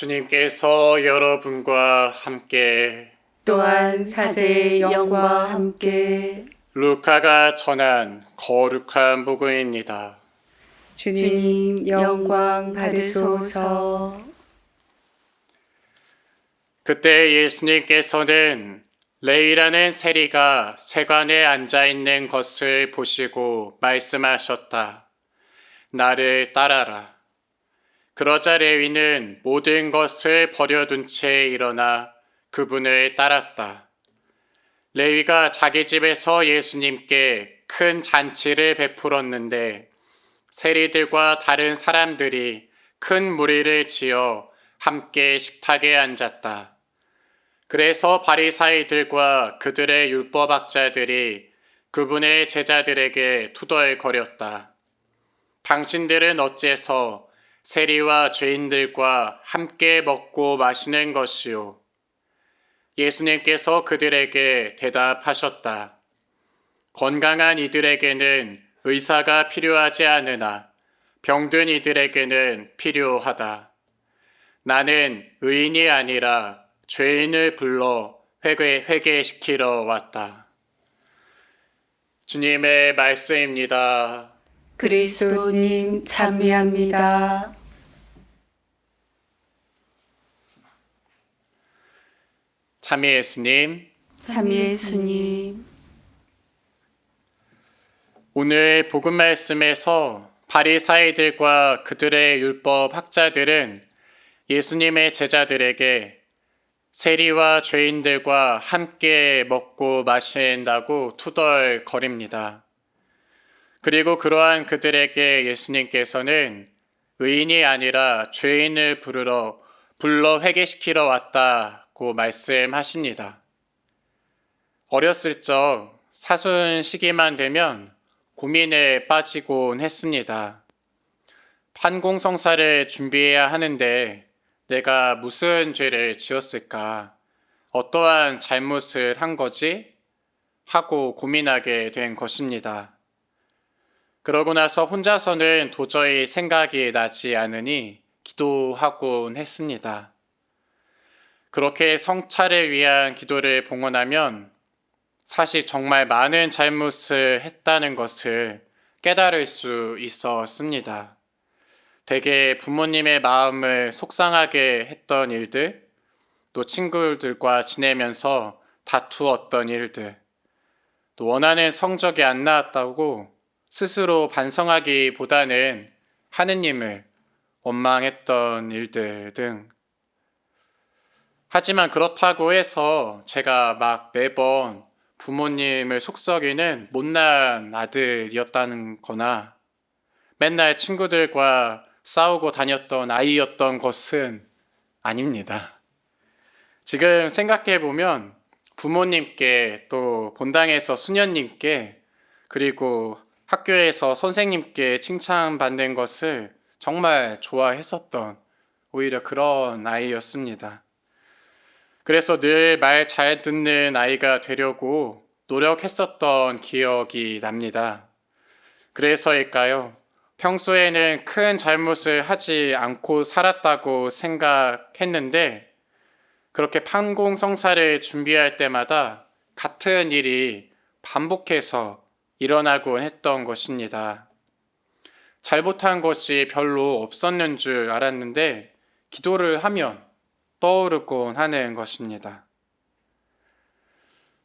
주님께서 여러분과 함께 또한 사제의 영과 함께 루카가 전한 거룩한 복음입니다. 주님 영광 받으소서. 그때 예수님께서는 레위라는 세리가 세관에 앉아있는 것을 보시고 말씀하셨다. 나를 따라라. 그러자 레위는 모든 것을 버려둔 채 일어나 그분을 따랐다. 레위가 자기 집에서 예수님께 큰 잔치를 베풀었는데 세리들과 다른 사람들이 큰 무리를 지어 함께 식탁에 앉았다. 그래서 바리사이들과 그들의 율법학자들이 그분의 제자들에게 투덜거렸다. 당신들은 어째서 세리와 죄인들과 함께 먹고 마시는 것이요? 예수님께서 그들에게 대답하셨다. 건강한 이들에게는 의사가 필요하지 않으나 병든 이들에게는 필요하다. 나는 의인이 아니라 죄인을 불러 회개시키러 왔다. 주님의 말씀입니다. 그리스도님 찬미합니다. 참미 예수님, 참미 예수님. 오늘 복음 말씀에서 바리사이들과 그들의 율법 학자들은 예수님의 제자들에게 세리와 죄인들과 함께 먹고 마신다고 투덜거립니다. 그리고 그러한 그들에게 예수님께서는 의인이 아니라 죄인을 불러 회개시키러 왔다고 말씀하십니다. 어렸을 적 사순 시기만 되면 고민에 빠지곤 했습니다. 판공성사를 준비해야 하는데 내가 무슨 죄를 지었을까? 어떠한 잘못을 한 거지? 하고 고민하게 된 것입니다. 그러고 나서 혼자서는 도저히 생각이 나지 않으니 기도하곤 했습니다. 그렇게 성찰을 위한 기도를 봉헌하면 사실 정말 많은 잘못을 했다는 것을 깨달을 수 있었습니다. 대개 부모님의 마음을 속상하게 했던 일들, 또 친구들과 지내면서 다투었던 일들, 또 원하는 성적이 안 나왔다고 스스로 반성하기보다는 하느님을 원망했던 일들 등. 하지만 그렇다고 해서 제가 막 매번 부모님을 속썩이는 못난 아들이었다는 거나 맨날 친구들과 싸우고 다녔던 아이였던 것은 아닙니다. 지금 생각해보면 부모님께 또 본당에서 수녀님께 그리고 학교에서 선생님께 칭찬받는 것을 정말 좋아했었던 오히려 그런 아이였습니다. 그래서 늘 말 잘 듣는 아이가 되려고 노력했었던 기억이 납니다. 그래서일까요? 평소에는 큰 잘못을 하지 않고 살았다고 생각했는데 그렇게 판공성사를 준비할 때마다 같은 일이 반복해서 일어나곤 했던 것입니다. 잘못한 것이 별로 없었는 줄 알았는데 기도를 하면 떠오르곤 하는 것입니다.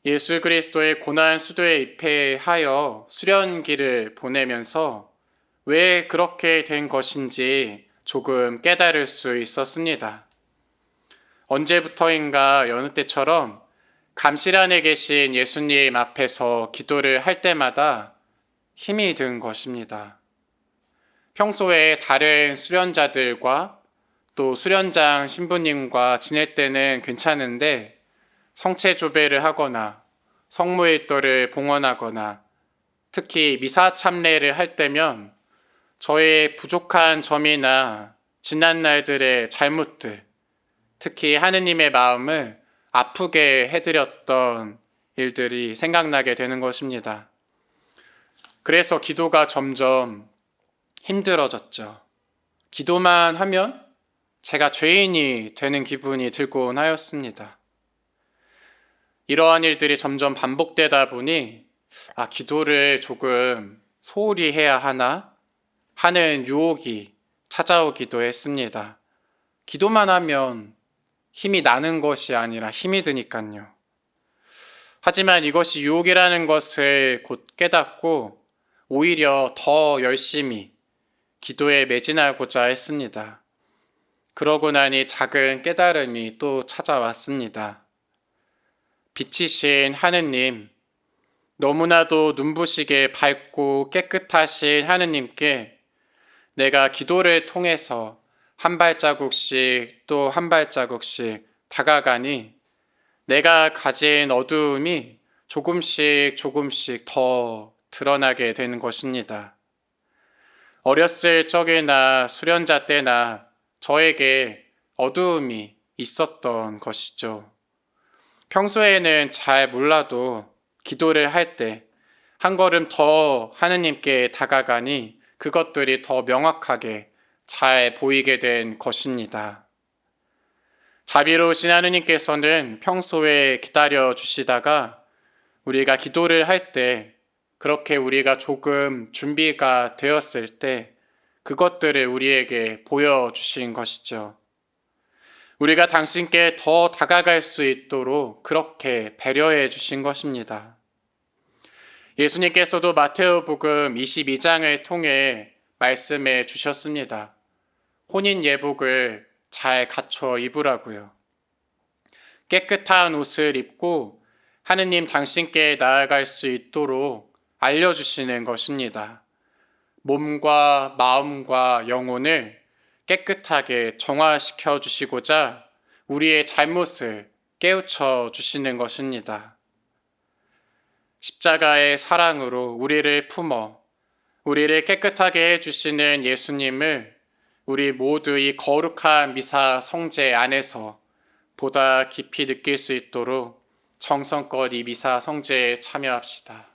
예수 그리스도의 고난 수도에 입회하여 수련기를 보내면서 왜 그렇게 된 것인지 조금 깨달을 수 있었습니다. 언제부터인가 여느 때처럼 감실 안에 계신 예수님 앞에서 기도를 할 때마다 힘이 든 것입니다. 평소에 다른 수련자들과 또 수련장 신부님과 지낼 때는 괜찮은데 성체조배를 하거나 성무일도를 봉헌하거나 특히 미사 참례를 할 때면 저의 부족한 점이나 지난 날들의 잘못들, 특히 하느님의 마음을 아프게 해드렸던 일들이 생각나게 되는 것입니다. 그래서 기도가 점점 힘들어졌죠. 기도만 하면 제가 죄인이 되는 기분이 들곤 하였습니다. 이러한 일들이 점점 반복되다 보니 기도를 조금 소홀히 해야 하나 하는 유혹이 찾아오기도 했습니다. 기도만 하면 힘이 나는 것이 아니라 힘이 드니까요. 하지만 이것이 유혹이라는 것을 곧 깨닫고 오히려 더 열심히 기도에 매진하고자 했습니다. 그러고 나니 작은 깨달음이 또 찾아왔습니다. 빛이신 하느님, 너무나도 눈부시게 밝고 깨끗하신 하느님께 내가 기도를 통해서 한 발자국씩 또 한 발자국씩 다가가니 내가 가진 어두움이 조금씩 더 드러나게 되는 것입니다. 어렸을 적이나 수련자 때나 저에게 어두움이 있었던 것이죠. 평소에는 잘 몰라도 기도를 할 때 한 걸음 더 하느님께 다가가니 그것들이 더 명확하게 잘 보이게 된 것입니다. 자비로우신 하느님께서는 평소에 기다려 주시다가 우리가 기도를 할 때 그렇게 우리가 조금 준비가 되었을 때 그것들을 우리에게 보여주신 것이죠. 우리가 당신께 더 다가갈 수 있도록 그렇게 배려해 주신 것입니다. 예수님께서도 마테오복음 22장을 통해 말씀해 주셨습니다. 혼인 예복을 잘 갖춰 입으라고요. 깨끗한 옷을 입고 하느님 당신께 나아갈 수 있도록 알려주시는 것입니다. 몸과 마음과 영혼을 깨끗하게 정화시켜 주시고자 우리의 잘못을 깨우쳐 주시는 것입니다. 십자가의 사랑으로 우리를 품어 우리를 깨끗하게 해주시는 예수님을 우리 모두 이 거룩한 미사 성제 안에서 보다 깊이 느낄 수 있도록 정성껏 이 미사 성제에 참여합시다.